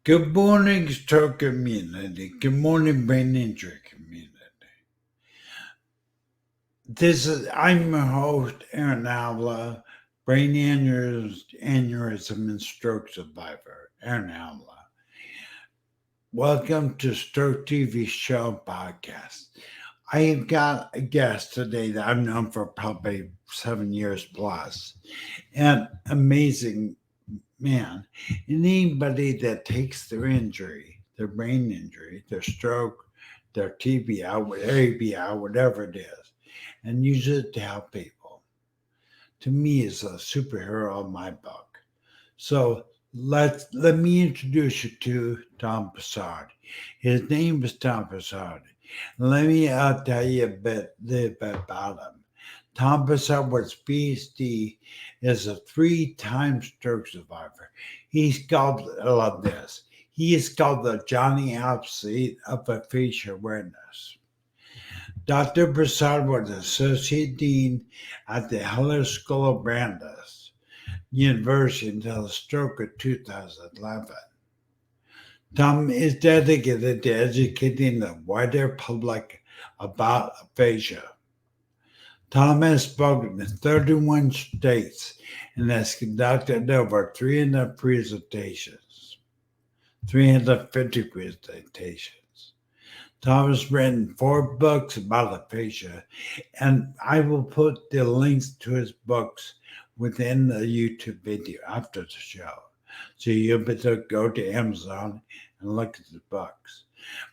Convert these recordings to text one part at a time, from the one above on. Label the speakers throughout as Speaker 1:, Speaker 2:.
Speaker 1: Good morning, stroke community. Good morning, brain injury community. I'm your host, Aaron Avila, brain aneurysm and stroke survivor, Aaron Avila. Welcome to Stroke TV Show podcast. I have got a guest today that I've known for probably 7 years plus, an amazing man. And anybody that takes their injury, their brain injury, their stroke, their TBI, ABI, whatever it is, and use it to help people, to me is a superhero of my book. So let me introduce you to Tom Broussard. His name is Tom Broussard. Let me tell you a bit about him. Tom Broussard was Ph.D. is a 3-time stroke survivor. He's called, I love this, he is called the Johnny Appleseed of Aphasia Awareness. Dr. Broussard was Associate Dean at the Heller School of Brandeis University until the stroke of 2011. Tom is dedicated to educating the wider public about aphasia. Tom has spoken in 31 states and has conducted over 350 presentations. Tom has written 4 books about aphasia, and I will put the links to his books within the YouTube video after the show. So you'll be able to go to Amazon and look at the books.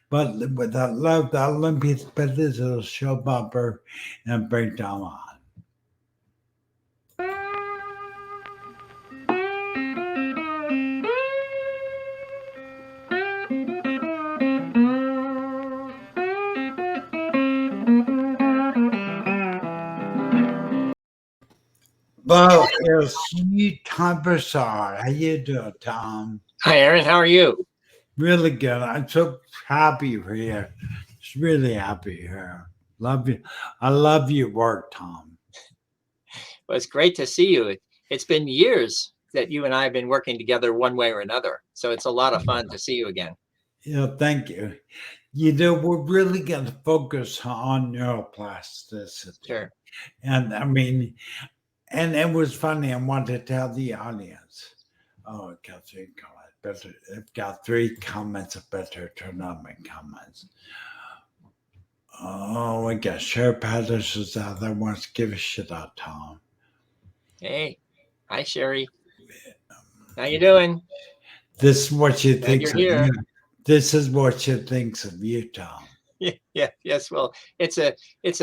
Speaker 1: But without love, the Olympics better to show bumper and bring Tom on. Well, it's you, Tom Broussard. How you doing, Tom?
Speaker 2: Hi, Aaron. How are you?
Speaker 1: Really good. I'm so happy you're here. Just really happy you're here. Love you. I love your work, Tom.
Speaker 2: Well, it's great to see you. It's been years that you and I have been working together one way or another. So it's a lot of fun to see you again.
Speaker 1: Yeah, thank you. You know, we're really going to focus on neuroplasticity.
Speaker 2: Sure.
Speaker 1: And I mean, and it was funny. I want to tell the audience. Oh, it got 3 comments. Better. It got 3 comments. I better turn on my comments. Oh, I guess Sherry Patterson's out there wants to give a shit out, Tom.
Speaker 2: Hey, hi, Sherry. How you doing?
Speaker 1: This is what she thinks of
Speaker 2: here.
Speaker 1: you. This is what she thinks of you, Tom.
Speaker 2: Yes. Well, it's a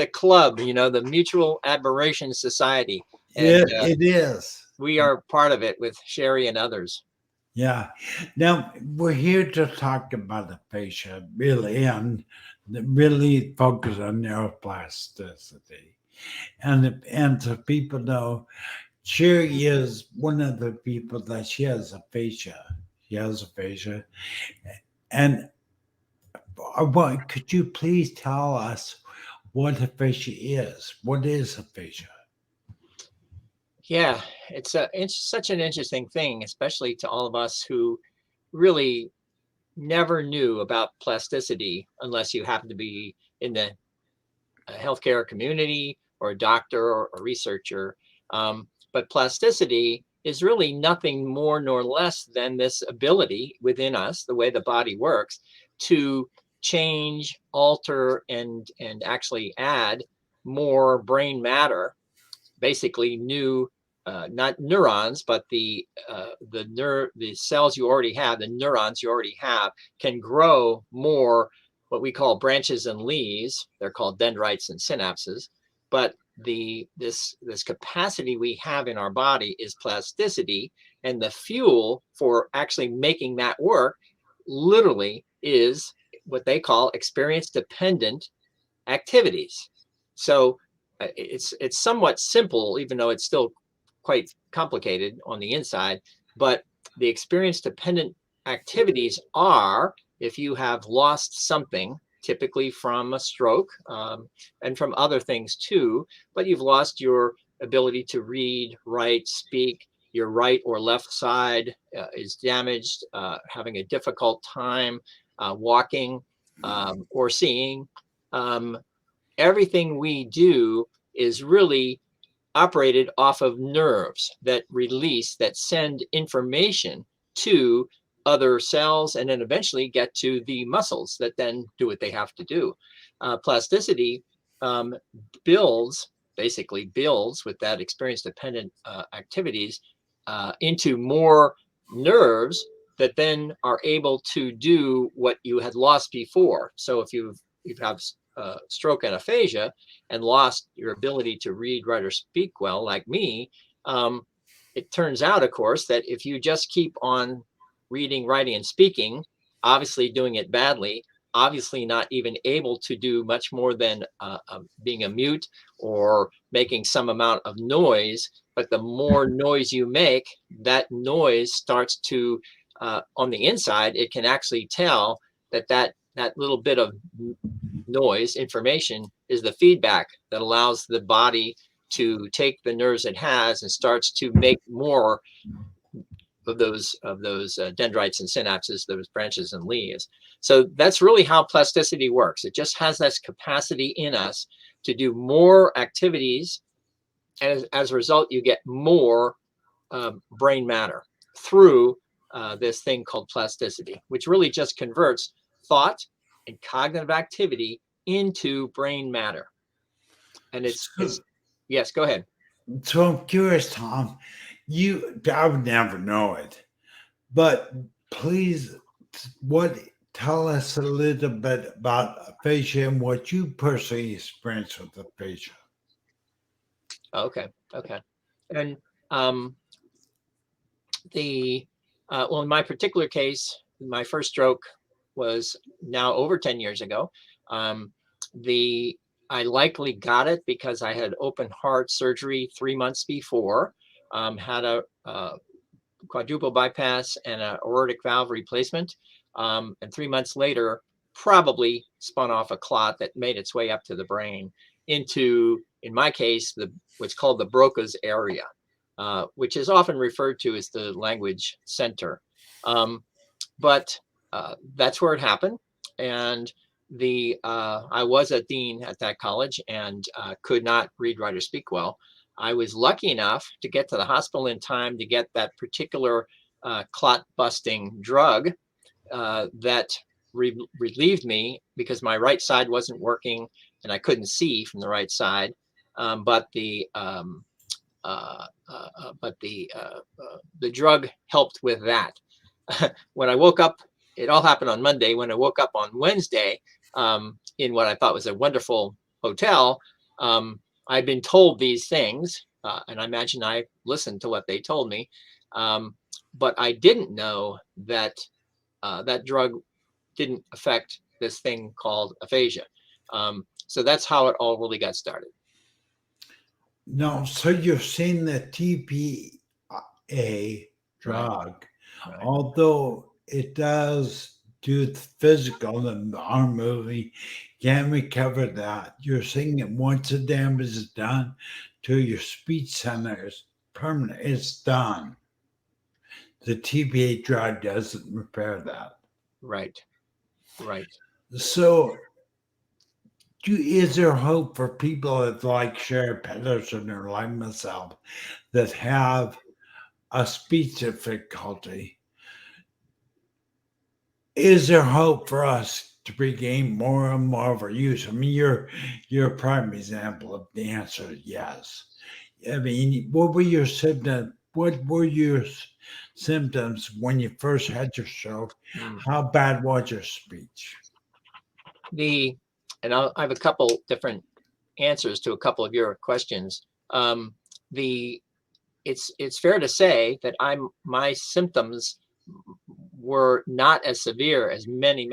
Speaker 2: club, you know, the Mutual Admiration Society.
Speaker 1: And, it is.
Speaker 2: We are part of it with Sherry and others.
Speaker 1: Yeah. Now we're here to talk about aphasia, really, and really focus on neuroplasticity. And so people know Sherry is one of the people that she has aphasia. She has aphasia. And could you please tell us what aphasia is? What is aphasia?
Speaker 2: Yeah, it's such an interesting thing, especially to all of us who really never knew about plasticity unless you happen to be in the healthcare community or a doctor or a researcher. But plasticity is really nothing more nor less than this ability within us, the way the body works, to change, alter, and actually add more brain matter, basically new, not neurons, but the cells you already have, the neurons you already have, can grow more what we call branches and leaves. They're called dendrites and synapses. But this capacity we have in our body is plasticity, and the fuel for actually making that work literally is what they call experience-dependent activities. So it's somewhat simple, even though it's still quite complicated on the inside. But the experience-dependent activities are, if you have lost something, typically from a stroke and from other things too, but you've lost your ability to read, write, speak, your right or left side is damaged, having a difficult time walking or seeing. Everything we do is really operated off of nerves that release, that send information to other cells and then eventually get to the muscles that then do what they have to do. Plasticity um, basically builds with that experience dependent activities into more nerves that then are able to do what you had lost before. So if you have stroke and aphasia and lost your ability to read, write, or speak well, like me, it turns out, of course, that if you just keep on reading, writing, and speaking, obviously doing it badly, obviously not even able to do much more than being a mute or making some amount of noise. But the more noise you make, that noise starts to, on the inside, it can actually tell that little bit of noise information is the feedback that allows the body to take the nerves it has and starts to make more of those dendrites and synapses, those branches and leaves. So that's really how plasticity works. It just has this capacity in us to do more activities, and as a result, you get more brain matter through this thing called plasticity, which really just converts thought and cognitive activity into brain matter. And it's yes, go ahead.
Speaker 1: So I'm curious, Tom. I would never know it, but please, tell us a little bit about aphasia and what you personally experienced with aphasia.
Speaker 2: Okay. And um, well, in my particular case, my first stroke was now over 10 years ago. Um, I likely got it because I had open heart surgery 3 months before, had a quadruple bypass and an aortic valve replacement. And 3 months later, probably spun off a clot that made its way up to the brain into, in my case, what's called the Broca's area, which is often referred to as the language center. But that's where it happened. And I was a dean at that college and could not read, write, or speak well. I was lucky enough to get to the hospital in time to get that particular clot busting drug that relieved me because my right side wasn't working and I couldn't see from the right side. But the drug helped with that. When I woke up, it all happened on Monday. When I woke up on Wednesday, in what I thought was a wonderful hotel, I'd been told these things, and I imagine I listened to what they told me, but I didn't know that that drug didn't affect this thing called aphasia. So that's how it all really got started.
Speaker 1: No, so you've seen the TPA drug,
Speaker 2: Right.
Speaker 1: although it does do the physical and the arm moving, can recover that. You're saying that once the damage is done to your speech center is permanent, it's done. The TPA drug doesn't repair that.
Speaker 2: Right.
Speaker 1: So is there hope for people that like Sherry Pedersen or like myself that have a speech difficulty? Is there hope for us to regain more and more of our use? I mean, you're a prime example of the answer yes. I mean, what were your symptoms? What were your symptoms when you first had your stroke? How bad was your speech?
Speaker 2: And I have a couple different answers to a couple of your questions. It's fair to say that my symptoms were not as severe as many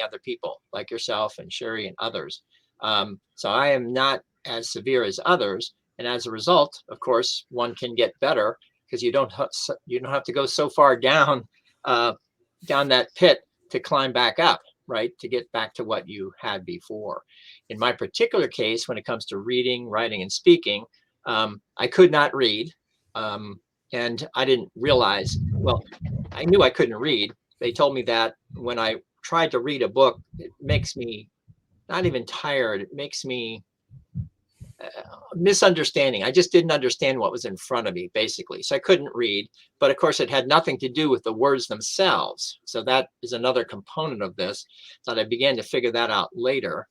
Speaker 2: other people like yourself and Sherry and others. So I am not as severe as others, and as a result, of course, one can get better because you don't have to go so far down that pit to climb back up, right, to get back to what you had before. In my particular case, when it comes to reading, writing, and speaking, I could not read. And I didn't realize, well, I knew I couldn't read. They told me that when I tried to read a book, it makes me not even tired. It makes me misunderstanding. I just didn't understand what was in front of me, basically. So I couldn't read. But of course, it had nothing to do with the words themselves. So that is another component of this that I began to figure that out later,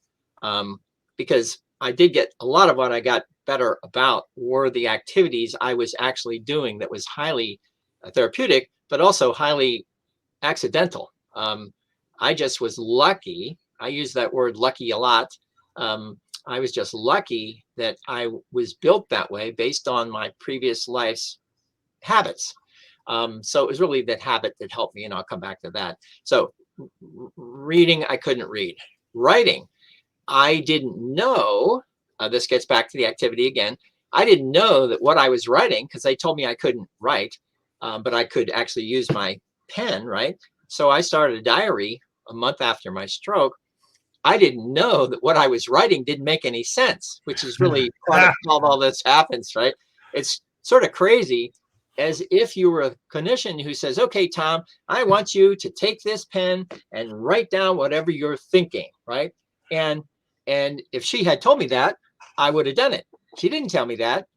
Speaker 2: because I did get a lot of what I got better about were the activities I was actually doing that was highly therapeutic, but also highly accidental. I just was lucky. I use that word lucky a lot. I was just lucky that I was built that way based on my previous life's habits. So it was really that habit that helped me, and I'll come back to that. So reading, I couldn't read. Writing, I didn't know. This gets back to the activity again. I didn't know that what I was writing, because they told me I couldn't write, but I could actually use my pen, right? So I started a diary a month after my stroke. I didn't know that what I was writing didn't make any sense, which is really part of how all this happens, right? It's sort of crazy, as if you were a clinician who says, okay, Tom, I want you to take this pen and write down whatever you're thinking, right? And if she had told me that, I would have done it. She didn't tell me that.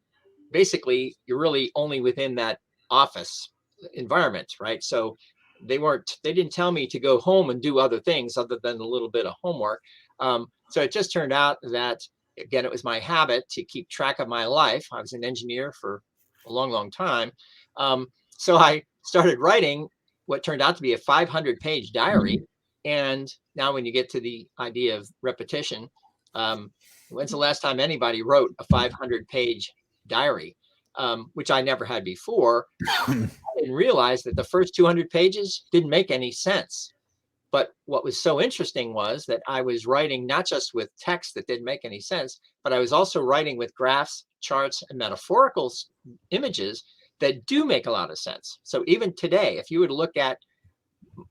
Speaker 2: Basically, you're really only within that office environment, right? So they didn't tell me to go home and do other things other than a little bit of homework. So it just turned out that, again, it was my habit to keep track of my life. I was an engineer for a long, long time. So I started writing what turned out to be a 500-page diary. And now when you get to the idea of repetition, when's the last time anybody wrote a 500-page diary, which I never had before? I didn't realize that the first 200 pages didn't make any sense. But what was so interesting was that I was writing not just with text that didn't make any sense, but I was also writing with graphs, charts, and metaphorical images that do make a lot of sense. So even today, if you would look at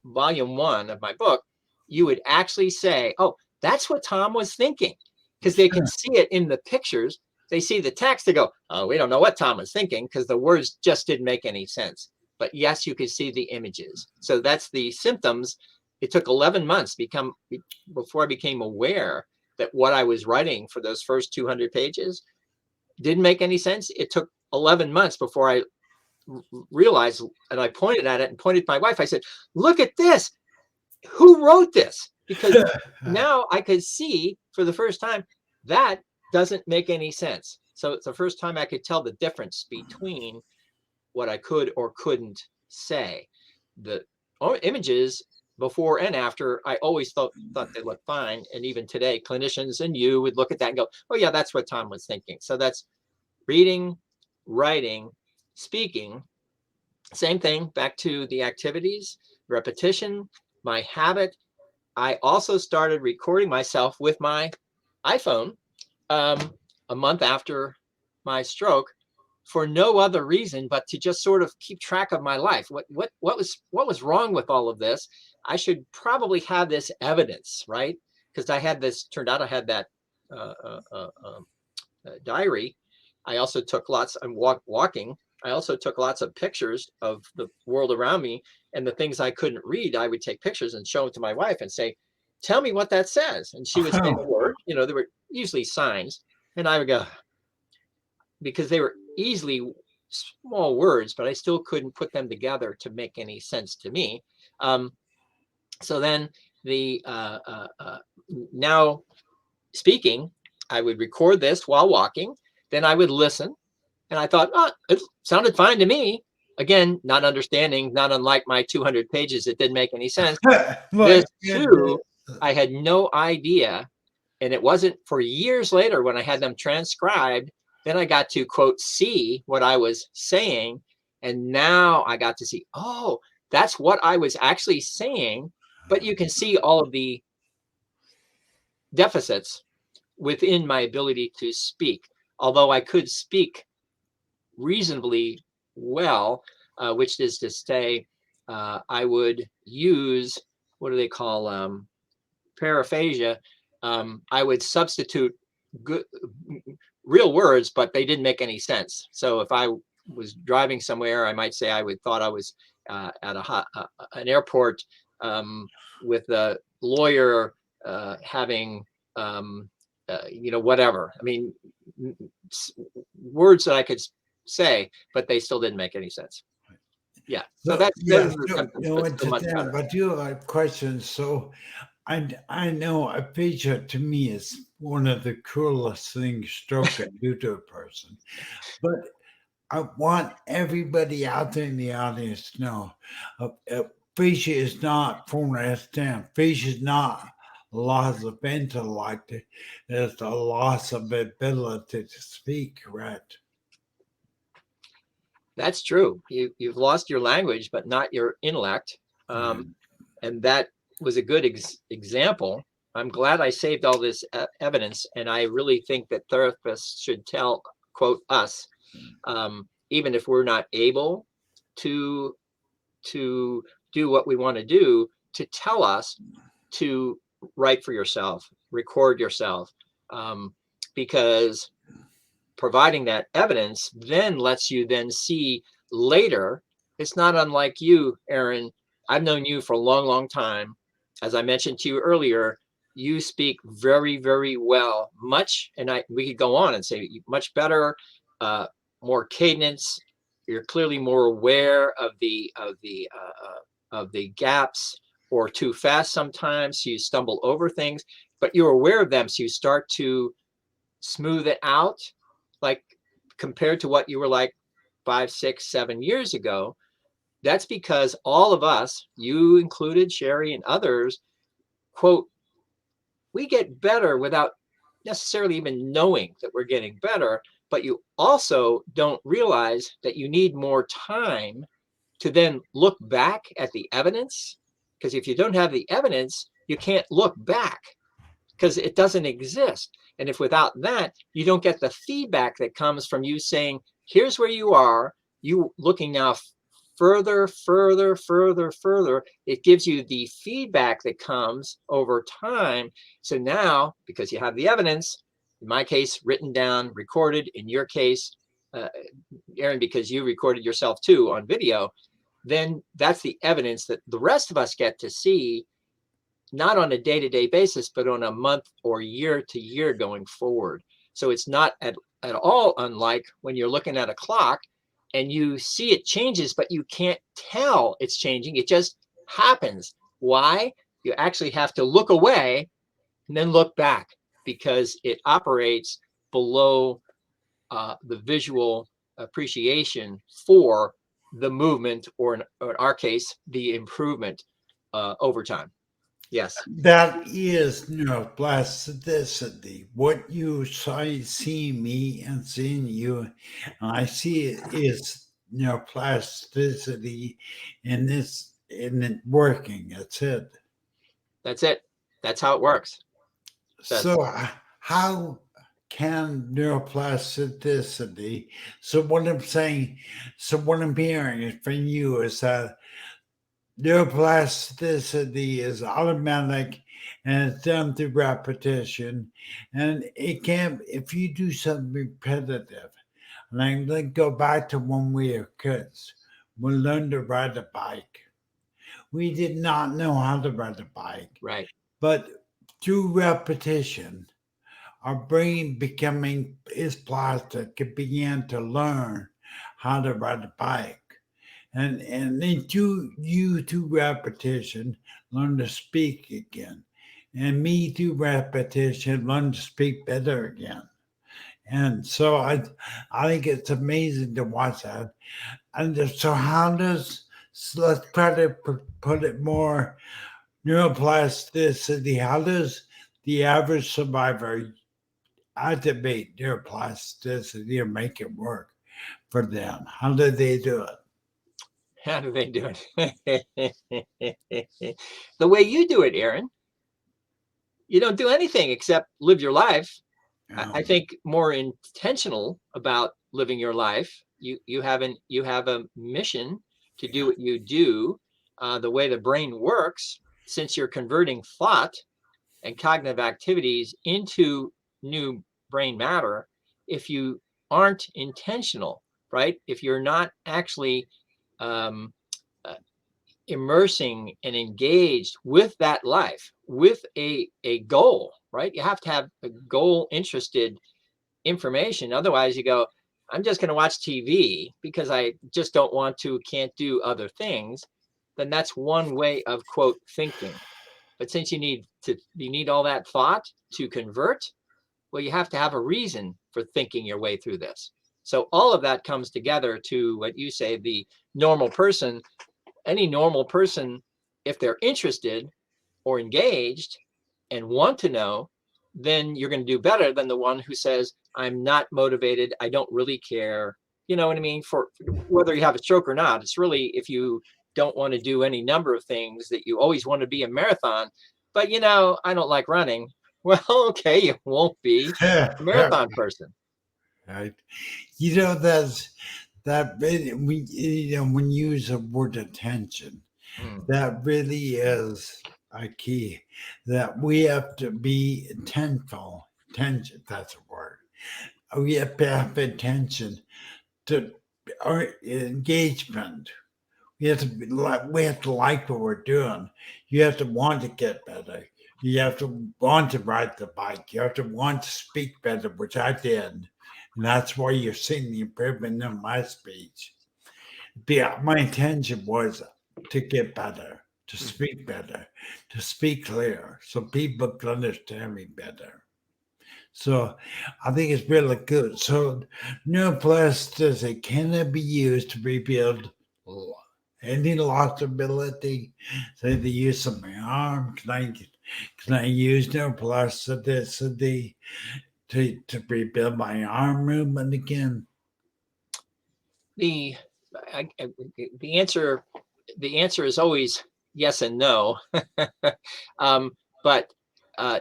Speaker 2: volume 1 of my book, you would actually say, oh, that's what Tom was thinking, because they can see it in the pictures. They see the text, they go, oh, we don't know what Tom was thinking, because the words just didn't make any sense. But yes, you could see the images. So that's the symptoms. It took 11 months before I became aware that what I was writing for those first 200 pages didn't make any sense. It took 11 months before I realized, and I pointed at it and pointed to my wife. I said, look at this. Who wrote this? Because now I could see for the first time that doesn't make any sense. So it's the first time I could tell the difference between what I could or couldn't say. The images before and after, I always thought they looked fine. And even today, clinicians and you would look at that and go, oh yeah, that's what Tom was thinking. So that's reading, writing, speaking. Same thing, back to the activities, repetition, my habit. I also started recording myself with my iPhone a month after my stroke, for no other reason but to just sort of keep track of my life. What was wrong with all of this? I should probably have this evidence, right? Because turned out I had that diary. I also took lots. I'm walking. I also took lots of pictures of the world around me, and the things I couldn't read, I would take pictures and show them to my wife and say, tell me what that says. And she would say the word, there were usually signs, and I would go, because they were easily small words, but I still couldn't put them together to make any sense to me. So then now speaking, I would record this while walking, then I would listen. And I thought, oh, it sounded fine to me. Again, not understanding, not unlike my 200 pages, it didn't make any sense. This too, I had no idea. And it wasn't for years later when I had them transcribed, then I got to, quote, see what I was saying. And now I got to see, oh, that's what I was actually saying. But you can see all of the deficits within my ability to speak. Although I could speak reasonably well, which is to say, I would use, what do they call, paraphasia. I would substitute good, real words, but they didn't make any sense. So if I was driving somewhere, I might say I thought I was at an airport with a lawyer having whatever. I mean, words that I could say, but they still didn't make any sense. Yeah. So that's those are the symptoms, but still much better.
Speaker 1: But you have questions. So I know aphasia to me is one of the cruelest things stroke can do to a person. But I want everybody out there in the audience to know aphasia is not phonetic. Aphasia is not loss of intellect. It's a loss of ability to speak, correct?
Speaker 2: That's true. You've lost your language, but not your intellect. And that was a good example. I'm glad I saved all this evidence, and I really think that therapists should tell, quote, us, even if we're not able to do what we want to do, to tell us to write for yourself, record yourself, because providing that evidence then lets you then see later. It's not unlike you, Aaron. I've known you for a long, long time. As I mentioned to you earlier, you speak very, very well, we could go on and say much better, more cadence. You're clearly more aware of the gaps, or too fast sometimes. So you stumble over things, but you're aware of them. So you start to smooth it out, like compared to what you were like 5, 6, 7 years ago. That's because all of us, you included, Sherry, and others, quote, we get better without necessarily even knowing that we're getting better, but you also don't realize that you need more time to then look back at the evidence. Because if you don't have the evidence, you can't look back because it doesn't exist. And if without that, you don't get the feedback that comes from you saying, here's where you are, you looking now further, further, further, further, it gives you the feedback that comes over time. So now, because you have the evidence, in my case, written down, recorded, in your case, Aaron, because you recorded yourself too on video, then that's the evidence that the rest of us get to see, not on a day-to-day basis, but on a month or year to year going forward. So it's not at all unlike when you're looking at a clock and you see it changes, but you can't tell it's changing. It just happens. Why? You actually have to look away and then look back, because it operates below the visual appreciation for the movement, or in our case, the improvement over time. Yes.
Speaker 1: That is neuroplasticity. What you see me and seeing you, and I see it is neuroplasticity in this, in it working. That's it.
Speaker 2: That's it. That's how it works.
Speaker 1: So how can neuroplasticity, so what I'm saying, so what I'm hearing from you is that neuroplasticity is automatic and it's done through repetition. And it can, if you do something repetitive, like let's go back to when we were kids, we learned to ride a bike. We did not know how to ride a bike.
Speaker 2: Right.
Speaker 1: But through repetition, our brain becoming is plastic, it began to learn how to ride a bike. And then you through repetition learn to speak again. And me through repetition learn to speak better again. And so I think it's amazing to watch that. And so how does, so let's try to put it more neuroplasticity. How does the average survivor activate neuroplasticity or make it work for them? How do they do it?
Speaker 2: How do they do it? The way you do it, Aaron. You don't do anything except live your life. I think more intentional about living your life. You have a mission to do what you do. The way the brain works, since you're converting thought and cognitive activities into new brain matter, if you aren't intentional right? If you're not actually um, immersing and engaged with that life, with a goal, right? You have to have a goal interested information. Otherwise you go, I'm just going to watch TV because I just don't want to, can't do other things. Then that's one way of quote thinking. But since you need all that thought to convert, well, you have to have a reason for thinking your way through this. So all of that comes together to what you say, the normal person. Any normal person, if they're interested or engaged and want to know, then you're going to do better than the one who says, I'm not motivated, I don't really care. You know what I mean? For whether you have a stroke or not, it's really, if you don't want to do any number of things, that you always want to be a marathon, but I don't like running. Well, okay, you won't be a marathon person.
Speaker 1: Right. That's that really, when you use the word attention,
Speaker 2: Mm.
Speaker 1: that really is a key. That we have to be intentful. Attention, that's a word. We have to have attention to our engagement. We have to like what we're doing. You have to want to get better. You have to want to ride the bike. You have to want to speak better, which I did. And that's why you're seeing the improvement in my speech. My intention was to get better, to speak better, to speak clear, so people can understand me better. So I think it's really good. So neuroplasticity, can it be used to rebuild any lost ability? Say the use of my arm. Can I use neuroplasticity to rebuild my arm movement again?
Speaker 2: The the answer is always yes and no. um, but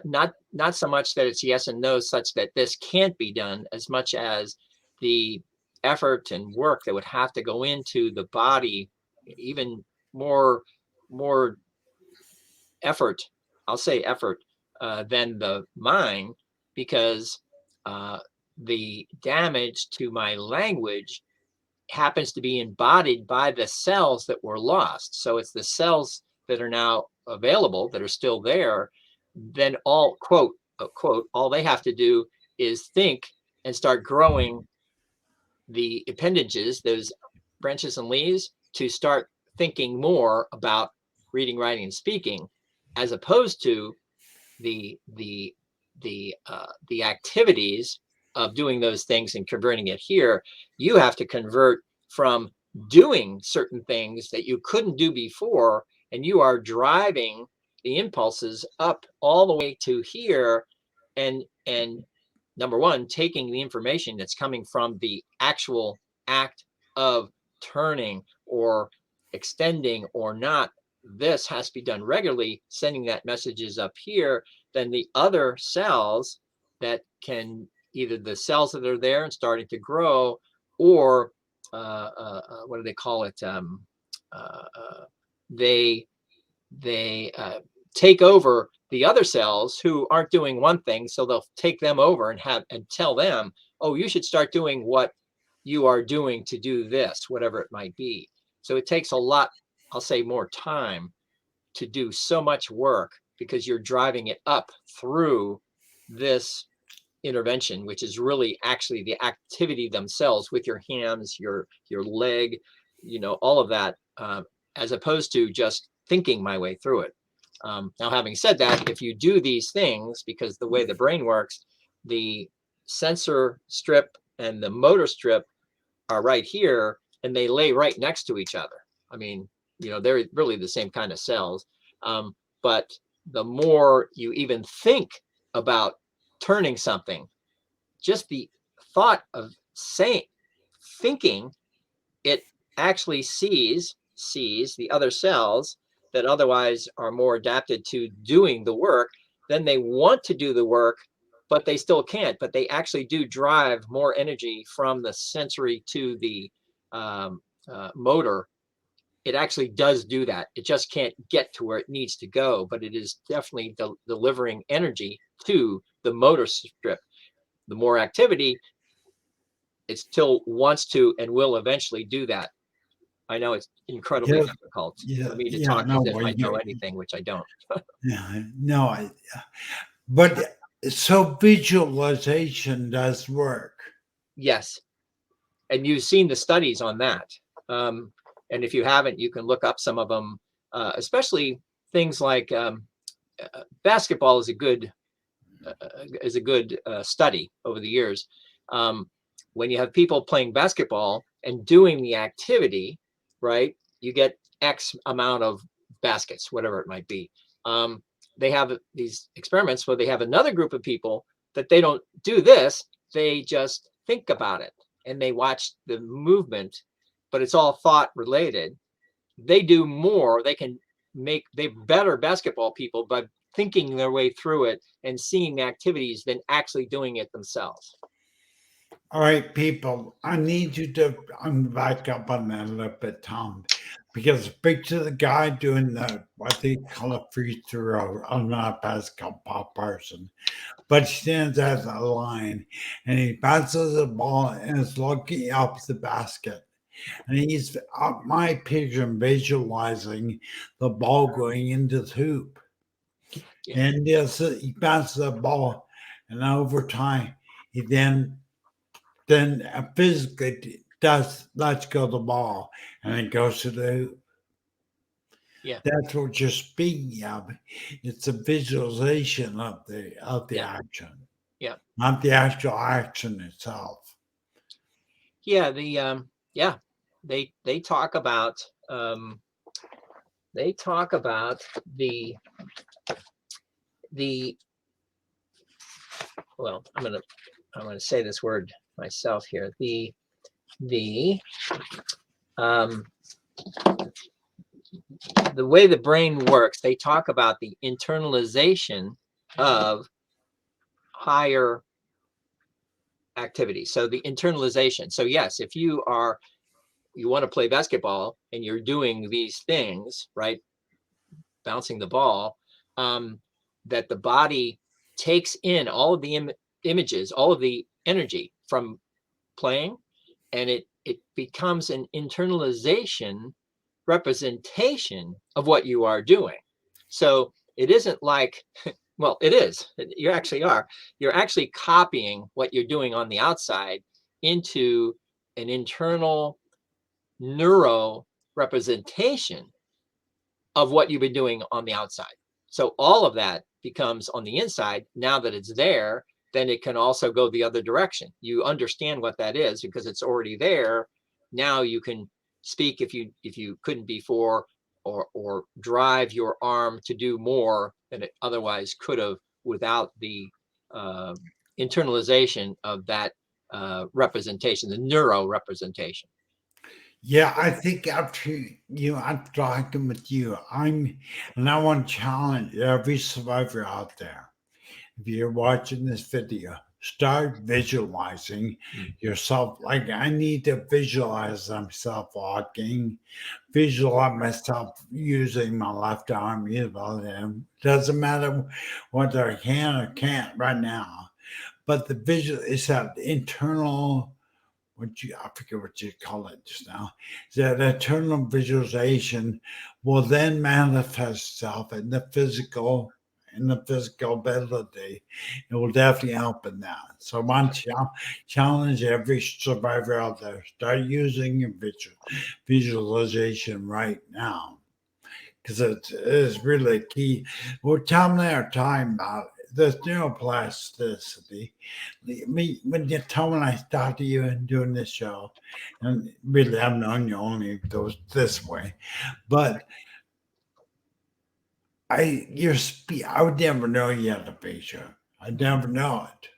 Speaker 2: not so much that it's yes and no, such that this can't be done, as much as the effort and work that would have to go into the body, even more more effort. I'll say effort than the mind, because the damage to my language happens to be embodied by the cells that were lost. So it's the cells that are now available, that are still there. Then all quote, all they have to do is think and start growing the appendages, those branches and leaves, to start thinking more about reading, writing, and speaking, as opposed to the activities of doing those things and converting it here. You have to convert from doing certain things that you couldn't do before, and you are driving the impulses up all the way to here, and number one, taking the information that's coming from the actual act of turning or extending or not. This has to be done regularly, sending that messages up here. Then the other cells that can, either the cells that are there and starting to grow, or what do they call it? They take over the other cells who aren't doing one thing, so they'll take them over and tell them, oh, you should start doing what you are doing to do this, whatever it might be. So it takes a lot, I'll say, more time to do so much work, because you're driving it up through this intervention, which is really actually the activity themselves with your hands, your leg, all of that, as opposed to just thinking my way through it. Now, having said that, if you do these things, because the way the brain works, the sensor strip and the motor strip are right here, and they lay right next to each other. I mean, they're really the same kind of cells. But the more you even think about turning something, just the thought of thinking it, actually sees the other cells that otherwise are more adapted to doing the work. Then they want to do the work, but they still can't. But they actually do drive more energy from the sensory to the motor. It actually does do that. It just can't get to where it needs to go, but it is definitely delivering energy to the motor strip. The more activity, it still wants to and will eventually do that. I know it's incredibly
Speaker 1: Yeah,
Speaker 2: difficult
Speaker 1: yeah,
Speaker 2: for me to
Speaker 1: yeah.
Speaker 2: talk as
Speaker 1: No,
Speaker 2: if
Speaker 1: well,
Speaker 2: I know anything, which I don't.
Speaker 1: yeah, no, but so visualization does work.
Speaker 2: Yes. And you've seen the studies on that. And if you haven't, you can look up some of them, especially things like basketball is a good study over the years. When you have people playing basketball and doing the activity, right, you get X amount of baskets, whatever it might be. They have these experiments where they have another group of people that they don't do this, they just think about it and they watch the movement, but it's all thought related. They do more, they better basketball people by thinking their way through it and seeing the activities than actually doing it themselves.
Speaker 1: All right, people, I need you to back up on that a little bit, Tom, because picture the guy doing what they call a free throw. I'm not a basketball person, but he stands at the line and he passes the ball and is looking up the basket. And he's my picture visualizing the ball going into the hoop.
Speaker 2: Yeah,
Speaker 1: And yes, he passes the ball, and over time, he then physically does lets go the ball, and it goes to the hoop.
Speaker 2: yeah,
Speaker 1: That's what you're speaking of. It's a visualization of the
Speaker 2: yeah,
Speaker 1: action,
Speaker 2: yeah,
Speaker 1: not the actual action itself.
Speaker 2: yeah. Yeah, they talk about they talk about the well, I'm gonna say this word myself here. The um, the way the brain works, they talk about the internalization of higher activities. So the internalization. So yes, if you want to play basketball and you're doing these things, right? Bouncing the ball, that the body takes in all of the images, all of the energy from playing, and it becomes an internalization representation of what you are doing. So it isn't like, well, it is. You actually are. You're actually copying what you're doing on the outside into an internal neuro representation of what you've been doing on the outside. So all of that becomes on the inside. Now that it's there, then it can also go the other direction. You understand what that is because it's already there. Now you can speak if you couldn't before, or drive your arm to do more than it otherwise could have without the uh, internalization of that representation, the neuro representation.
Speaker 1: Yeah, I think after I'm talking with you, and I want to challenge every survivor out there. If you're watching this video, start visualizing yourself. Like I need to visualize myself walking, visualize myself using my left arm, doesn't matter whether I can or can't right now. But the visual is that internal, I forget what you call it just now. That internal visualization will then manifest itself in the physical ability. It will definitely help in that. So one challenge every survivor out there: start using your visualization right now, because it is really key. Well, Tom and I are talking about this neuroplasticity. When you tell when I talk to you and doing this show, and really I've known you only this way, but I would never know you had aphasia. I'd never know it.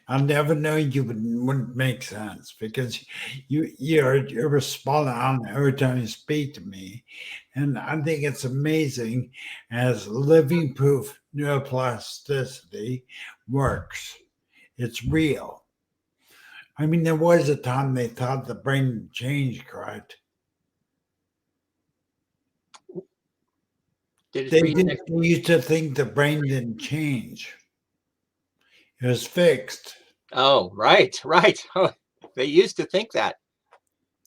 Speaker 1: I'll never know you wouldn't make sense because you're responding on every time you speak to me. And I think it's amazing as living proof neuroplasticity works. It's real. I mean, there was a time they thought the brain changed, correct?
Speaker 2: Did it
Speaker 1: They
Speaker 2: freeze?
Speaker 1: didn't they used to think the brain didn't change. It was fixed.
Speaker 2: Oh, right, right. Oh, They used to think that.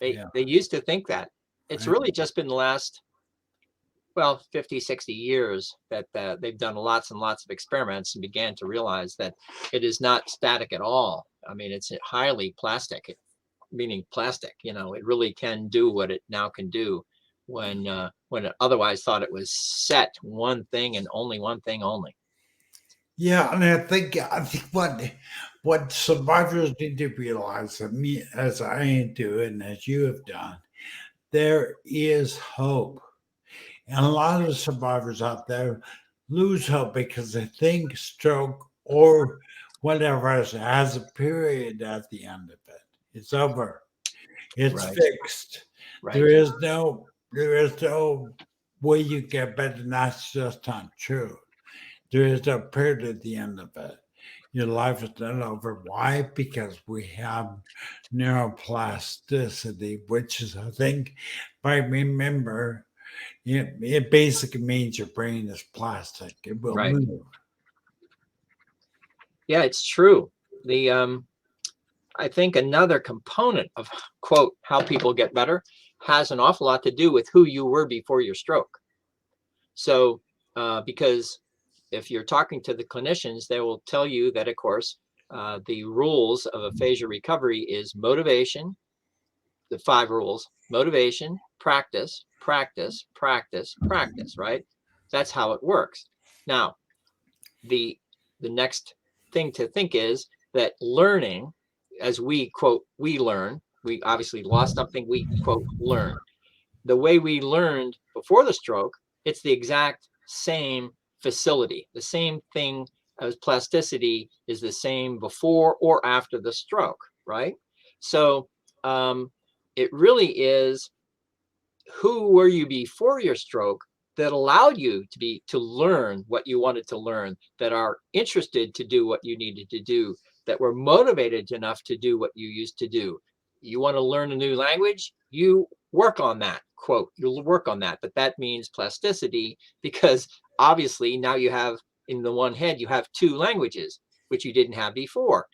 Speaker 2: They
Speaker 1: Yeah.
Speaker 2: used to think that. It's
Speaker 1: Right.
Speaker 2: really just been the last, well, 50, 60 years that they've done lots and lots of experiments and began to realize that it is not static at all. I mean, it's highly plastic, meaning plastic. It really can do what it now can do when it otherwise thought it was set one thing and only one thing only.
Speaker 1: Yeah, and I think what survivors need to realize, and me as I do and as you have done, there is hope. And a lot of survivors out there lose hope because they think stroke or whatever has a period at the end of it. It's over. It's
Speaker 2: Right,
Speaker 1: fixed.
Speaker 2: right,
Speaker 1: There is no way you get better, and that's just not true. There is a period at the end of it. Your life is not over. Why? Because we have neuroplasticity, which is, I think, if I remember, it basically means your brain is plastic. It will
Speaker 2: right.
Speaker 1: move.
Speaker 2: Yeah, it's true. The I think another component of, quote, how people get better has an awful lot to do with who you were before your stroke. So, because if you're talking to the clinicians, they will tell you that, of course, the rules of aphasia recovery is motivation, the 5 rules: motivation, practice, practice, practice, practice, right? That's how it works. Now, the next thing to think is that learning, as we quote, we learn, we obviously lost something, we quote, learn. The way we learned before the stroke, it's the exact same facility. The same thing as plasticity is the same before or after the stroke, right? So um, it really is, who were you before your stroke that allowed you to learn what you wanted to learn, that are interested to do what you needed to do, that were motivated enough to do what you used to do. You want to learn a new language, you work on that, quote, you'll work on that. But that means plasticity, because obviously now you have, in the one head, you have 2 languages, which you didn't have before.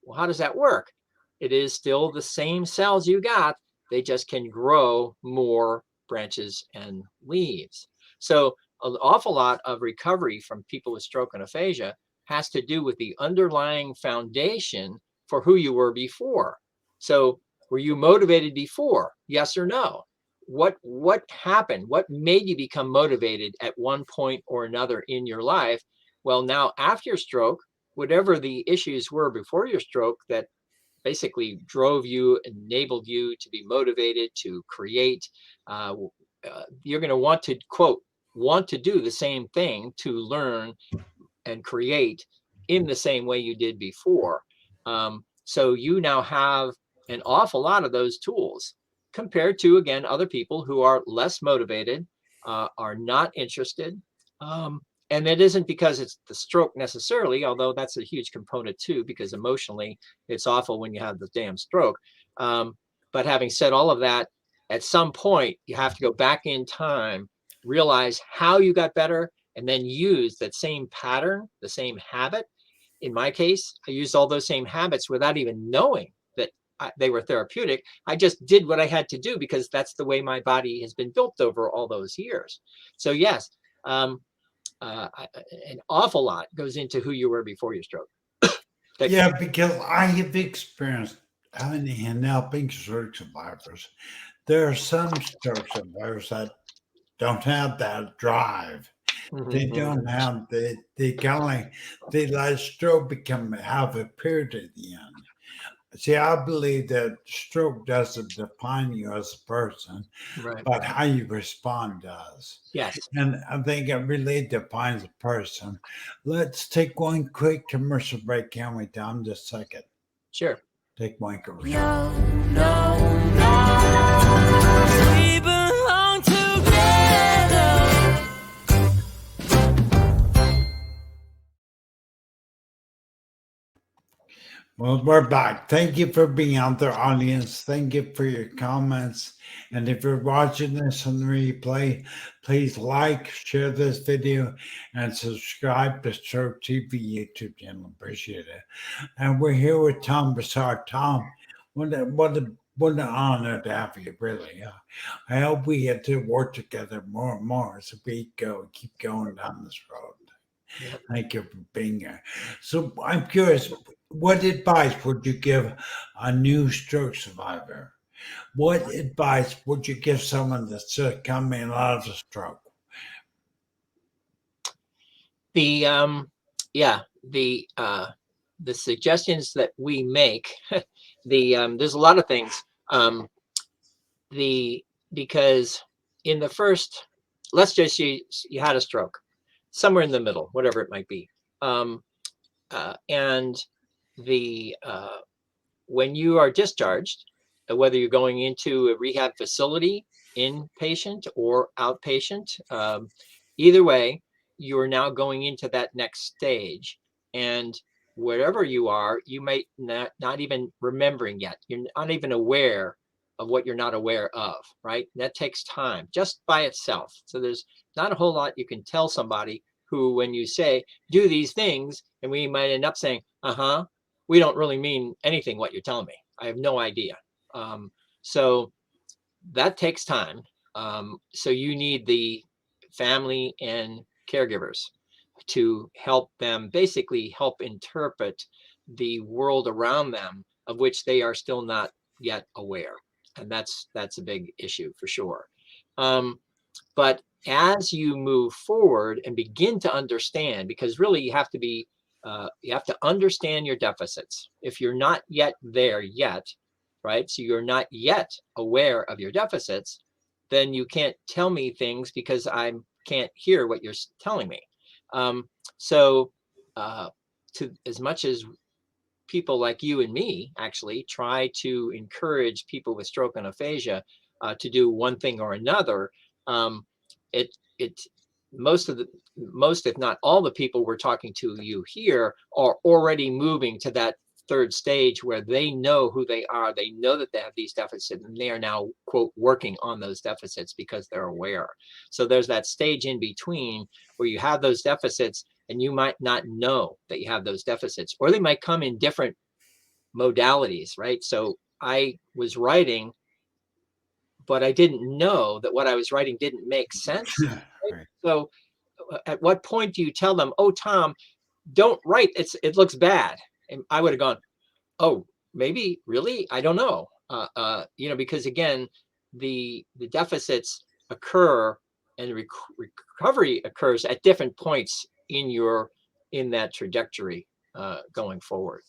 Speaker 2: Well, how does that work? It is still the same cells you got, they just can grow more branches and leaves. So an awful lot of recovery from people with stroke and aphasia has to do with the underlying foundation for who you were before. So were you motivated before? Yes or no? What happened? What made you become motivated at one point or another in your life? Well, now after your stroke, whatever the issues were before your stroke that basically drove you, enabled you to be motivated to create, you're going to want to, quote, want to do the same thing, to learn and create in the same way you did before. So you now have an awful lot of those tools compared to, again, other people who are less motivated, are not interested. And it isn't because it's the stroke necessarily, although that's a huge component too, because emotionally it's awful when you have the damn stroke. But having said all of that, at some point you have to go back in time, realize how you got better, and then use that same pattern, the same habit. In my case, I used all those same habits without even knowing that they were therapeutic. I just did what I had to do because that's the way my body has been built over all those years. So yes, an awful lot goes into who you were before your stroke.
Speaker 1: Yeah, because I have experienced having and helping stroke survivors. There are some stroke survivors that don't have that drive. They don't have they kind of like they let stroke have a period at the end. See, I believe that stroke doesn't define you as a person,
Speaker 2: Right.
Speaker 1: but how you respond does.
Speaker 2: Yes.
Speaker 1: And I think it really defines a person. Let's take one quick commercial break, can we, Tom? Just a second.
Speaker 2: Sure.
Speaker 1: Take one commercial.
Speaker 3: No, no, no. We belong together.
Speaker 1: Well, we're back. Thank you for being out there, audience. Thank you for your comments. And if you're watching this on the replay, please like, share this video, and subscribe to Stroke TV YouTube channel. Appreciate it. And we're here with Tom Broussard. Tom, What an honor to have you, really. I hope we get to work together more and more as we keep going down this road.
Speaker 2: Yep.
Speaker 1: Thank you for being here. So I'm curious, what advice would you give a new stroke survivor? What advice would you give someone that's coming out of a stroke?
Speaker 2: The yeah, the suggestions that we make, there's a lot of things. Because in the first, let's just you had a stroke, somewhere in the middle, whatever it might be, and the when you are discharged, whether you're going into a rehab facility, inpatient or outpatient, either way, you are now going into that next stage. And wherever you are, you might not even remembering yet. You're not even aware of what you're not aware of, right? That takes time just by itself. So there's not a whole lot you can tell somebody who, when you say, do these things, and we might end up saying, we don't really mean anything what you're telling me. I have no idea. So that takes time. So you need the family and caregivers to help them, basically help interpret the world around them, of which they are still not yet aware. And that's a big issue for sure. But as you move forward and begin to understand, because really you have to understand your deficits. If you're not yet there yet, right? So you're not yet aware of your deficits, then you can't tell me things because I can't hear what you're telling me. So to as much as people like you and me actually try to encourage people with stroke and aphasia to do one thing or another, most, if not all the people we're talking to you here are already moving to that third stage where they know who they are. They know that they have these deficits, and they are now, quote, working on those deficits because they're aware. So there's that stage in between where you have those deficits and you might not know that you have those deficits, or they might come in different modalities, right? So I was writing, but I didn't know that what I was writing didn't make sense. Right?
Speaker 1: Right.
Speaker 2: So at what point do you tell them, oh, Tom, don't write, it looks bad? And I would have gone, oh, maybe, really? I don't know. Because again, the deficits occur and recovery occurs at different points in that trajectory going forward.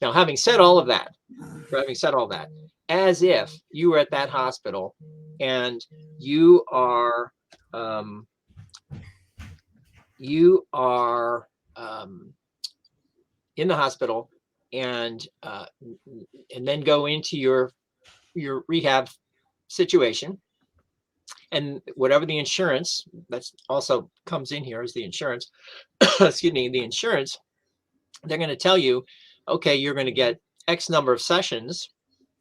Speaker 2: Now, having said all that, as if you were at that hospital and you are in the hospital and then go into your rehab situation, and whatever the insurance that's also comes in here is the insurance, excuse me, the insurance, they're going to tell you, okay, you're going to get X number of sessions,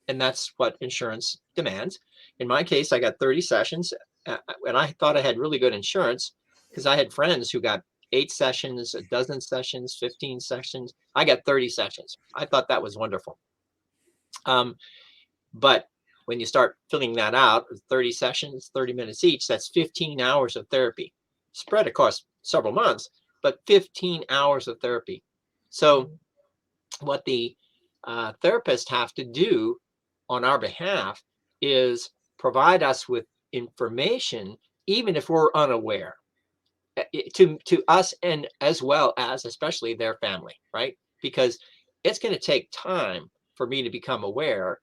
Speaker 2: and that's what insurance demands. In my case, I got 30 sessions, and I thought I had really good insurance because I had friends who got 8 sessions, a dozen sessions, 15 sessions. I got 30 sessions. I thought that was wonderful. But when you start filling that out, 30 sessions, 30 minutes each, that's 15 hours of therapy spread across several months, but 15 hours of therapy. So what the therapists have to do on our behalf is provide us with information, even if we're unaware, to us, and as well as especially their family, right? Because it's going to take time for me to become aware.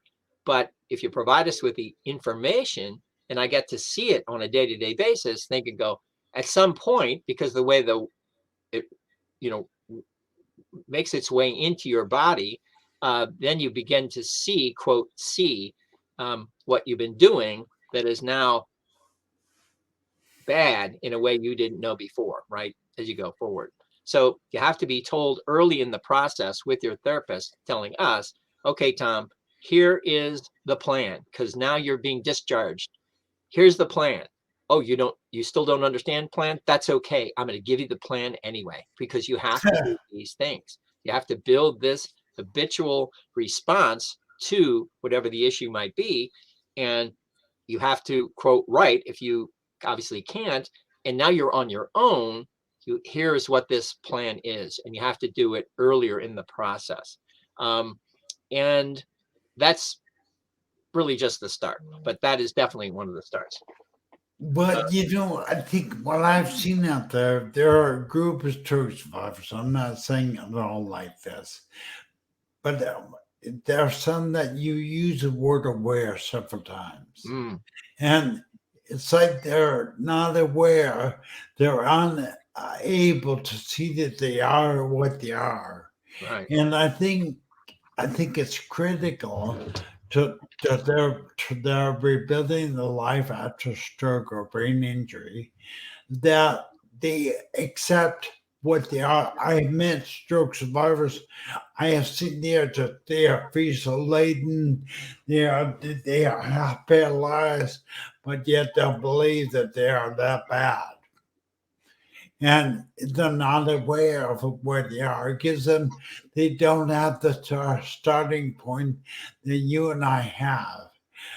Speaker 2: But if you provide us with the information and I get to see it on a day-to-day basis, they can go at some point, because the way it makes its way into your body, then you begin to see, quote, what you've been doing that is now bad in a way you didn't know before, right? As you go forward. So you have to be told early in the process with your therapist telling us, okay, Tom, here is the plan, because now you're being discharged. Here's the plan. Oh, you still don't understand plan? That's okay. I'm going to give you the plan anyway, because you have to do these things. You have to build this habitual response to whatever the issue might be. And you have to quote write if you obviously can't. And now you're on your own. Here's what this plan is, and you have to do it earlier in the process. And that's really just the start, but that is definitely one of the starts.
Speaker 1: But I think what I've seen out there are a group of stroke survivors. I'm not saying they're all like this, but there are some that you use the word aware several times.
Speaker 2: Mm,
Speaker 1: And it's like they're not aware, they're unable to see that they are what they are.
Speaker 2: right.
Speaker 1: And I think it's critical to their rebuilding the life after stroke or brain injury that they accept what they are. I have met stroke survivors. I have seen there that they are aphasia laden, they are paralyzed, but yet they'll believe that they are that bad. And they're not aware of where they are. It gives them, they don't have the starting point that you and I have,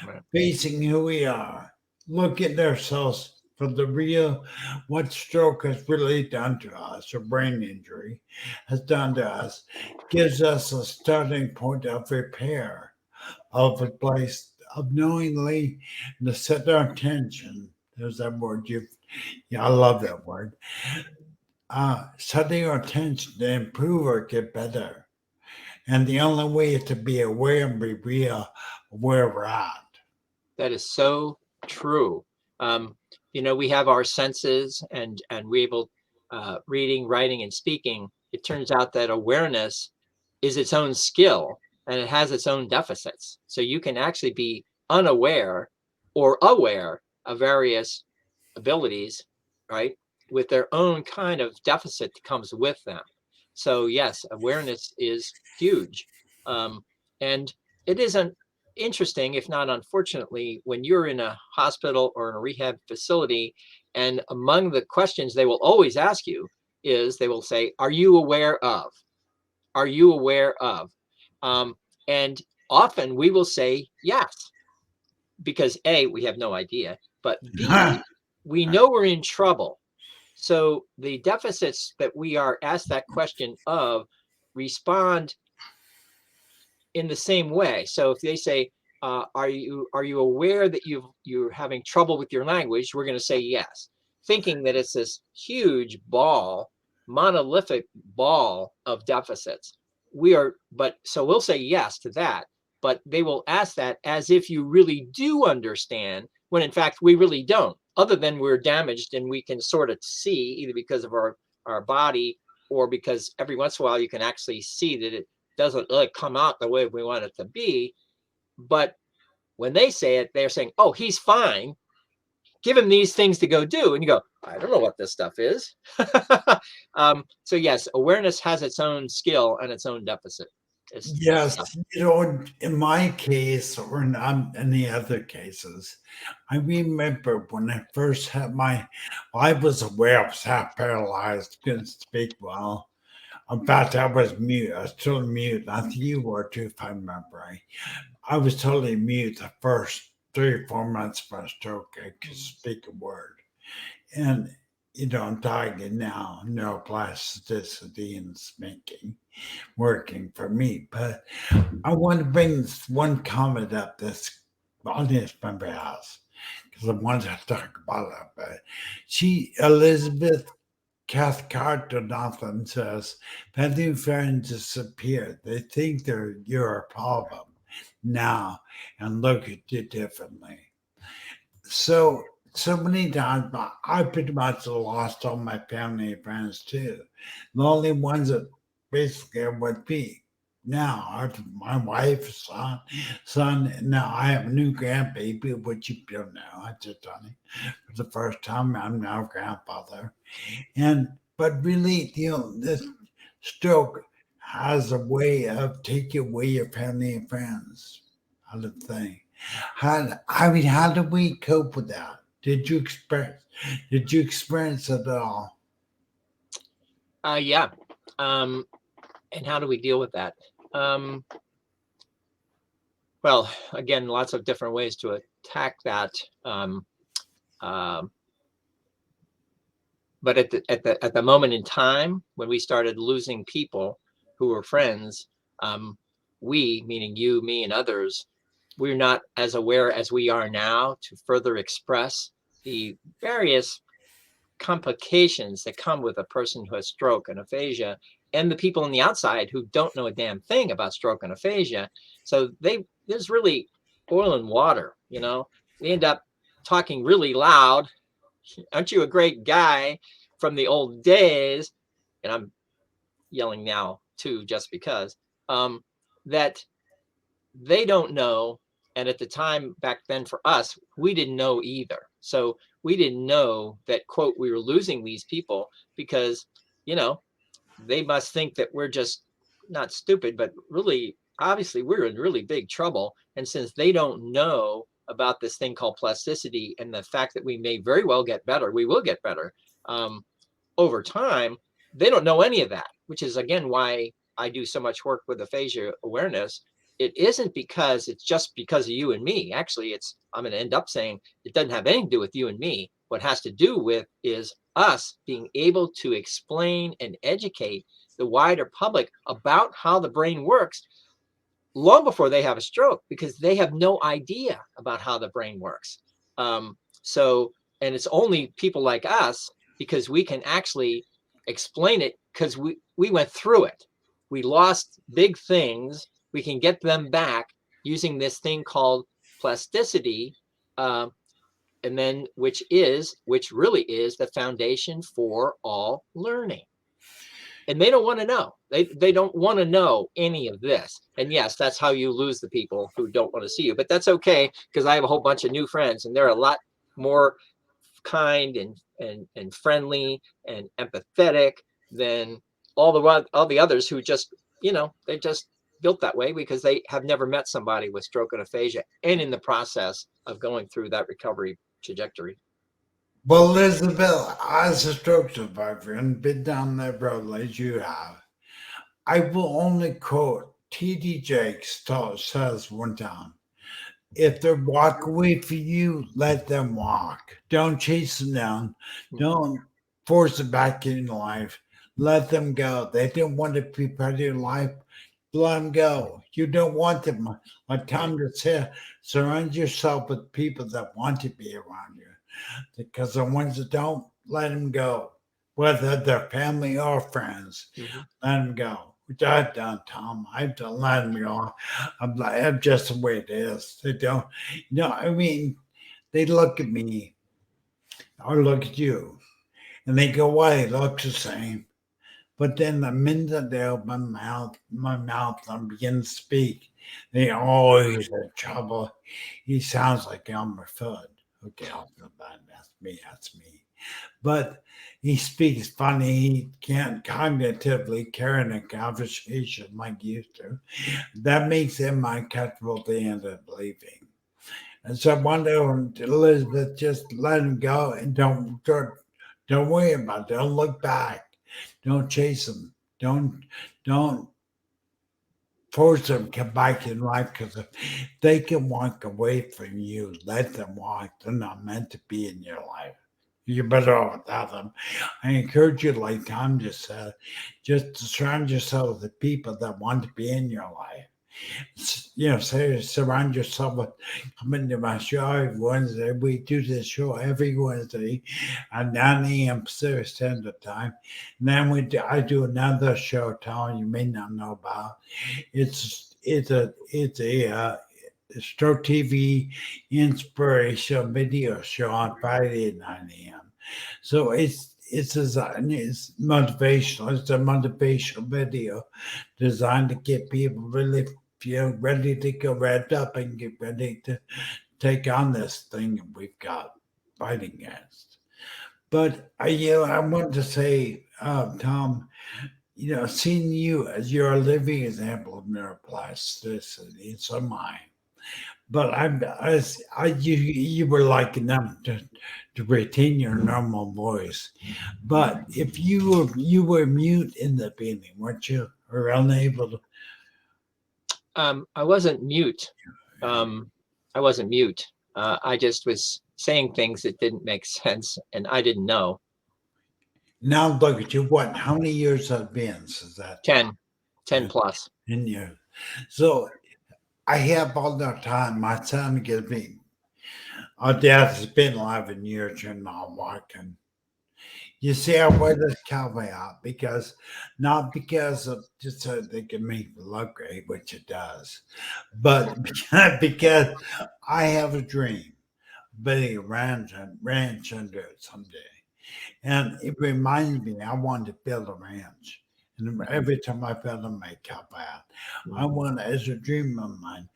Speaker 2: Right.
Speaker 1: facing who we are, look at ourselves for the real, what stroke has really done to us, or brain injury has done to us, gives us a starting point of repair, of a place of knowingly to set our attention. There's that word I love that word. Setting our attention to improve or get better. And the only way is to be aware and be real of where we're at.
Speaker 2: That is so true. We have our senses, and we're able, reading, writing, and speaking. It turns out that awareness is its own skill, and it has its own deficits. So you can actually be unaware or aware of various abilities, right, with their own kind of deficit that comes with them. So yes, awareness is huge. And it isn't interesting, if not unfortunately, when you're in a hospital or in a rehab facility, and among the questions they will always ask you is, they will say, are you aware of? Are you aware of? And often we will say yes, because A, we have no idea, but B, we know we're in trouble. So the deficits that we are asked that question of respond in the same way. So if they say, are you aware that you're having trouble with your language? We're going to say yes, thinking that it's this huge ball, monolithic ball of deficits. So we'll say yes to that, but they will ask that as if you really do understand, when in fact we really don't, other than we're damaged and we can sort of see, either because of our body, or because every once in a while you can actually see that it doesn't really come out the way we want it to be. But when they say it, they're saying, oh, he's fine, give him these things to go do. And you go, I don't know what this stuff is. So yes, awareness has its own skill and its own deficit.
Speaker 1: Yes, in my case, or in any other cases, I remember when I first had I was aware I was half paralyzed, couldn't speak well. In fact, I was mute. I was still mute. I think you were too, if I remember right. I was totally mute the first 3 or 4 months of my stroke. I could speak a word. And, I'm talking now, neuroplasticity and speaking, working for me. But I want to bring this one comment up this audience member has, because I wanted to talk about it. But Elizabeth Cathcart-Donathan says, family friends disappear. They think you're a problem now and look at you differently. So many times I pretty much lost all my family and friends too. The only ones that basically are with me now are my wife, son. And now I have a new grandbaby, which you don't know. I just done it for the first time. I'm now a grandfather. But really, this stroke has a way of taking away your family and friends out of the thing. How do we cope with that? Did you experience it at all?
Speaker 2: Yeah. And how do we deal with that? Well, again, lots of different ways to attack that. But at the moment in time when we started losing people who were friends, we, meaning you, me, and others, we're not as aware as we are now to further express the various complications that come with a person who has stroke and aphasia, and the people on the outside who don't know a damn thing about stroke and aphasia. So there's really oil and water, you know. We end up talking really loud. Aren't you a great guy from the old days? And I'm yelling now too, just because that they don't know. And at the time back then for us, we didn't know either. So we didn't know that, quote, we were losing these people because, you know, they must think that we're just not stupid, but really, obviously, we're in really big trouble. And since they don't know about this thing called plasticity and the fact that we may very well get better, we will get better over time, they don't know any of that, which is, again, why I do so much work with aphasia awareness. It isn't because it's just because of you and me. Actually, I'm going to end up saying it doesn't have anything to do with you and me. What has to do with is us being able to explain and educate the wider public about how the brain works long before they have a stroke, because they have no idea about how the brain works. And it's only people like us, because we can actually explain it, because we went through it. We lost big things. We can get them back using this thing called plasticity, and then which really is the foundation for all learning. And they don't want to know. They don't want to know any of this. And yes, that's how you lose the people who don't want to see you. But that's okay, because I have a whole bunch of new friends, and they're a lot more kind and friendly and empathetic than all the others who just, they just built that way because they have never met somebody with stroke and aphasia and in the process of going through that recovery trajectory.
Speaker 1: Well, Elizabeth, as a stroke survivor and been down that road as you have, I will only quote T.D. Jakes says one time, if they walk away from you, let them walk. Don't chase them down. Don't force them back in life. Let them go. They didn't want to be part of your life. Let them go. You don't want them. Like Tom just said, surround yourself with people that want to be around you. Because the ones that don't, let them go. Whether they're family or friends, let them go. Which I've done, Tom. I've done let them go. I'm just the way it is. They don't, I mean, they look at me or look at you and they go, well, they look the same. But then the minute they open my mouth and begin to speak, they always have trouble. He sounds like Elmer Fudd. Okay, I'll feel bad. That's me. But he speaks funny. He can't cognitively carry a conversation like he used to. That makes him uncomfortable. They end up leaving. And so one day when Elizabeth, just let him go and don't worry about it. Don't look back. Don't chase them. Don't force them to come back in life, because if they can walk away from you, let them walk. They're not meant to be in your life. You're better off without them. I encourage you, like Tom just said, just to surround yourself with the people that want to be in your life. Surround yourself with, coming to my show every Wednesday. We do this show every Wednesday at 9 a.m. Pacific Standard Time. And then I do another show, Tom, you may not know about. It's a Stroke TV inspirational video show on Friday at 9 a.m. So it's motivational. It's a motivational video designed to get people really ready to go revved up and get ready to take on this thing that we've got fighting against. But I want to say, Tom, seeing you as you're a living example of neuroplasticity, and so am I. But you were like enough to retain your normal voice. But if you were mute in the beginning, weren't you, or unable to?
Speaker 2: I wasn't mute. I wasn't mute. I just was saying things that didn't make sense, and I didn't know.
Speaker 1: Now look at you. What? How many years have been since that?
Speaker 2: 10
Speaker 1: Yeah.
Speaker 2: plus.
Speaker 1: 10 years. So I have all the time. My son gives me. Our dad has been 11 years and not walking. You see, I wear this cowboy out because not because of just so they can make me look great, which it does, but because I have a dream building a ranch under it someday. And it reminds me, I wanted to build a ranch. And every time I build a makeup out, I want, as a dream of mine,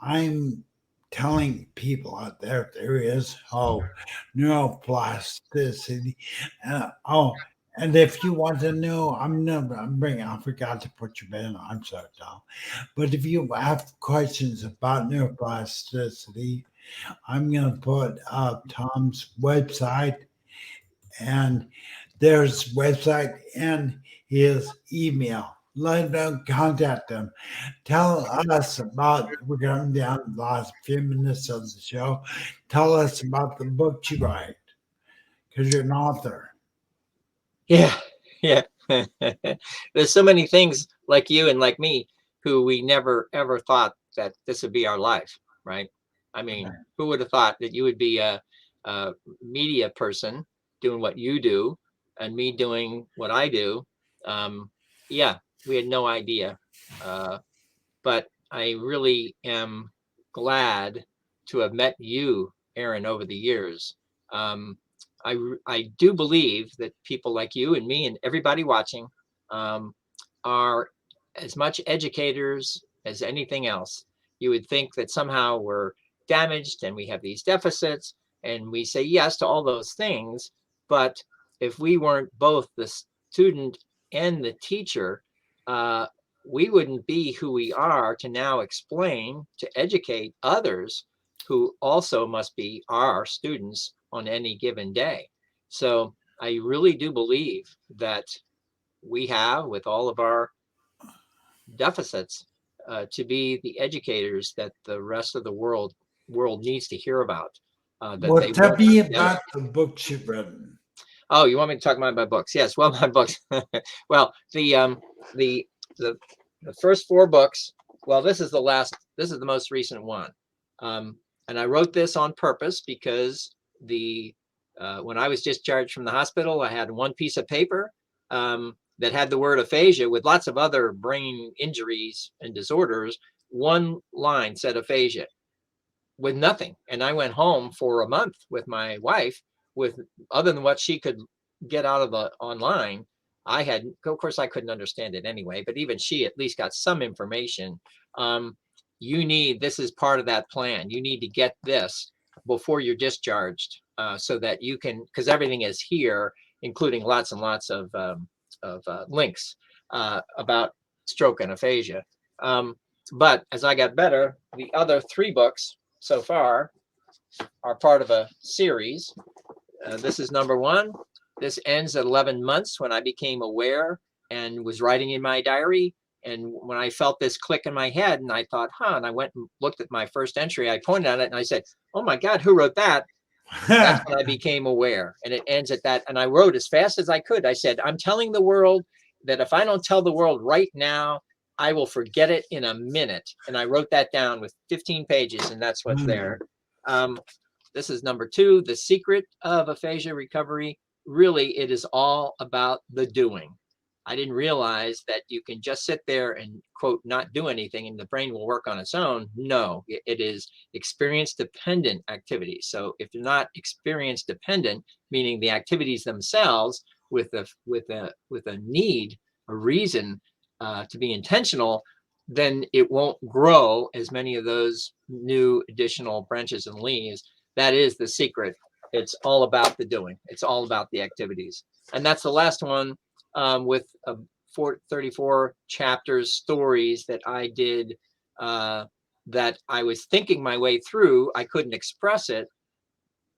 Speaker 1: I'm telling people out there is hope, neuroplasticity. And if you want to know, I forgot to put your band on, I'm so dumb. But if you have questions about neuroplasticity, I'm going to put up Tom's website and there's website and his email. Let them contact them. Tell us about, we're coming down the last few minutes of the show. Tell us about the book you write because you're an author.
Speaker 2: Yeah, yeah. There's so many things like you and like me who we never ever thought that this would be our life, right? I mean, who would have thought that you would be a media person doing what you do and me doing what I do? Yeah, we had no idea. But I really am glad to have met you, Aaron, over the years. Um, I do believe that people like you and me and everybody watching um, are as much educators as anything else. You would think that somehow we're damaged and we have these deficits, and we say yes to all those things. But if we weren't both the student and the teacher, uh, we wouldn't be who we are to now explain, to educate others who also must be our students on any given day. So I really do believe that we have, with all of our deficits, to be the educators that the rest of the world needs to hear about. That
Speaker 1: Well,
Speaker 2: they
Speaker 1: tell
Speaker 2: won't
Speaker 1: me
Speaker 2: get it.
Speaker 1: about the books you've written.
Speaker 2: Oh, you want me to talk about my books? Yes. Well, my books. Well, the the the first four books. Well, this is the last. This is the most recent one, and I wrote this on purpose because the when I was discharged from the hospital, I had one piece of paper that had the word aphasia with lots of other brain injuries and disorders. One line said aphasia with nothing. And I went home for a month with my wife with other than what she could get out of the online. I had, of course, I couldn't understand it anyway, but even she at least got some information. This is part of that plan. You need to get this before you're discharged so that you can, because everything is here, including lots and lots of links about stroke and aphasia. But as I got better, the other three books so far are part of a series. This is number one. This ends at 11 months when I became aware and was writing in my diary. And when I felt this click in my head and I thought, and I went and looked at my first entry, I pointed at it and I said, oh my God, who wrote that? That's when I became aware. And it ends at that. And I wrote as fast as I could. I said, I'm telling the world that if I don't tell the world right now, I will forget it in a minute. And I wrote that down with 15 pages, and that's what's there. This is number two, The Secret of Aphasia Recovery. Really, it is all about the doing. I didn't realize that you can just sit there and, quote, not do anything and the brain will work on its own. No, it is experience dependent activities. So if you're not experience dependent, meaning the activities themselves with a need, a reason to be intentional, then it won't grow as many of those new additional branches and leaves. That is the secret. It's all about the doing. It's all about the activities. And that's the last one with 34 chapters, stories that I did that I was thinking my way through. I couldn't express it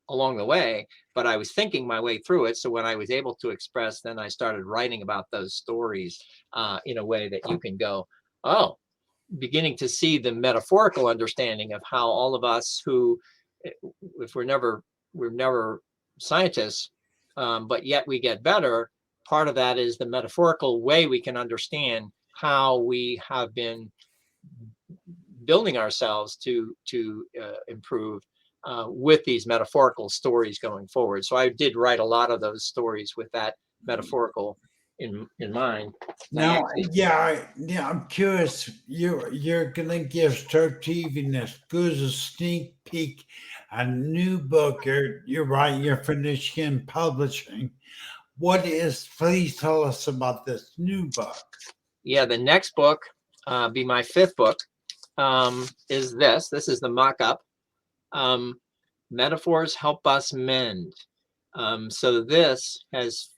Speaker 2: along the way, but I was thinking my way through it. So when I was able to express, then I started writing about those stories in a way that you can go, oh, beginning to see the metaphorical understanding of how all of us who, if we're never scientists, but yet we get better. Part of that is the metaphorical way we can understand how we have been building ourselves to improve with these metaphorical stories going forward. So I did write a lot of those stories with that metaphorical in mind.
Speaker 1: Now, I'm curious. You're gonna give Stroke TV and the Schools a sneak peek, a new book. You're right. You're finishing publishing. Please tell us about this new book.
Speaker 2: Yeah, the next book, be my fifth book, is this. This is the mock-up. Metaphors help us mend. So this has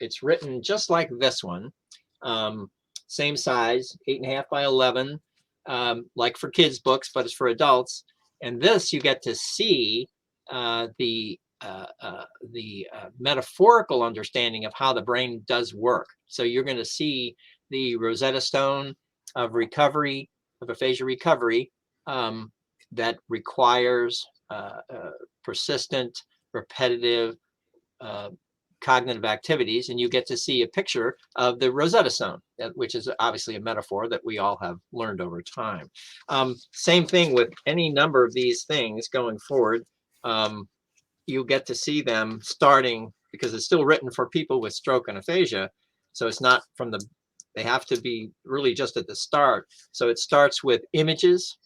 Speaker 2: it's written just like this one, same size, 8.5 by 11, like for kids' books, but it's for adults. And this you get to see the metaphorical understanding of how the brain does work. So you're going to see the Rosetta Stone of recovery, of aphasia recovery, that requires persistent, repetitive cognitive activities. And you get to see a picture of the Rosetta Stone, which is obviously a metaphor that we all have learned over time. Same thing with any number of these things going forward. You get to see them starting, because it's still written for people with stroke and aphasia. So it's not from the, they have to be really just at the start. So it starts with images,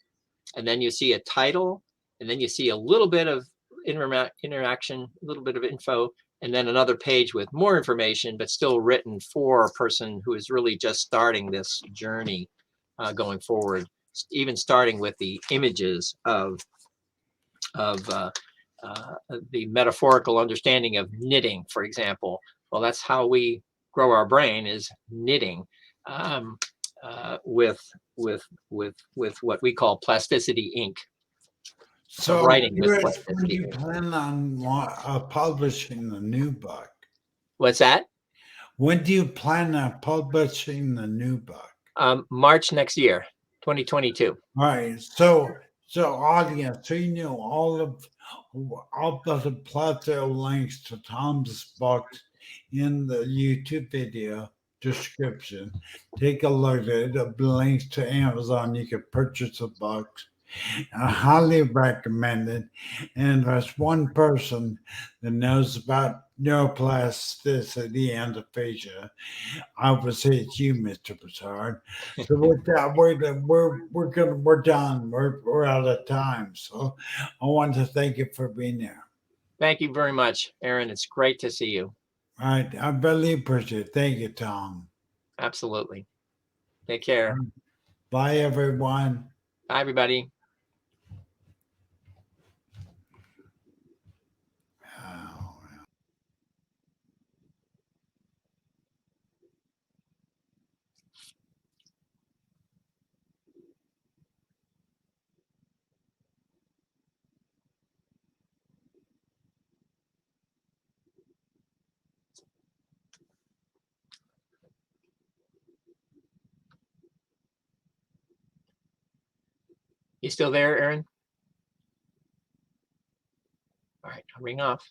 Speaker 2: and then you see a title, and then you see a little bit of interaction, a little bit of info, and then another page with more information, but still written for a person who is really just starting this journey going forward, even starting with the images of the metaphorical understanding of knitting, for example. Well, that's how we grow our brain, is knitting, with what we call plasticity ink.
Speaker 1: So,
Speaker 2: writing with
Speaker 1: when
Speaker 2: plasticity
Speaker 1: do you
Speaker 2: ink.
Speaker 1: plan on publishing the new book?
Speaker 2: What's that?
Speaker 1: When do you plan on publishing the new book?
Speaker 2: March next year, 2022.
Speaker 1: Right. So audience, so you know all of the plethora links to Tom's books in the YouTube video description. Take a look at it. There'll be links to Amazon. You can purchase the books. I highly recommend it. And there's one person that knows about neuroplasticity and aphasia. I would say it's you, Mr. Broussard. So with that, we're done. We're out of time. So I want to thank you for being there.
Speaker 2: Thank you very much, Aaron. It's great to see you.
Speaker 1: All right, I really appreciate it. Thank you, Tom.
Speaker 2: Absolutely. Take care.
Speaker 1: Bye, everyone.
Speaker 2: Bye, everybody.
Speaker 1: Oh.
Speaker 2: You still there, Aaron? All right, I'll ring off.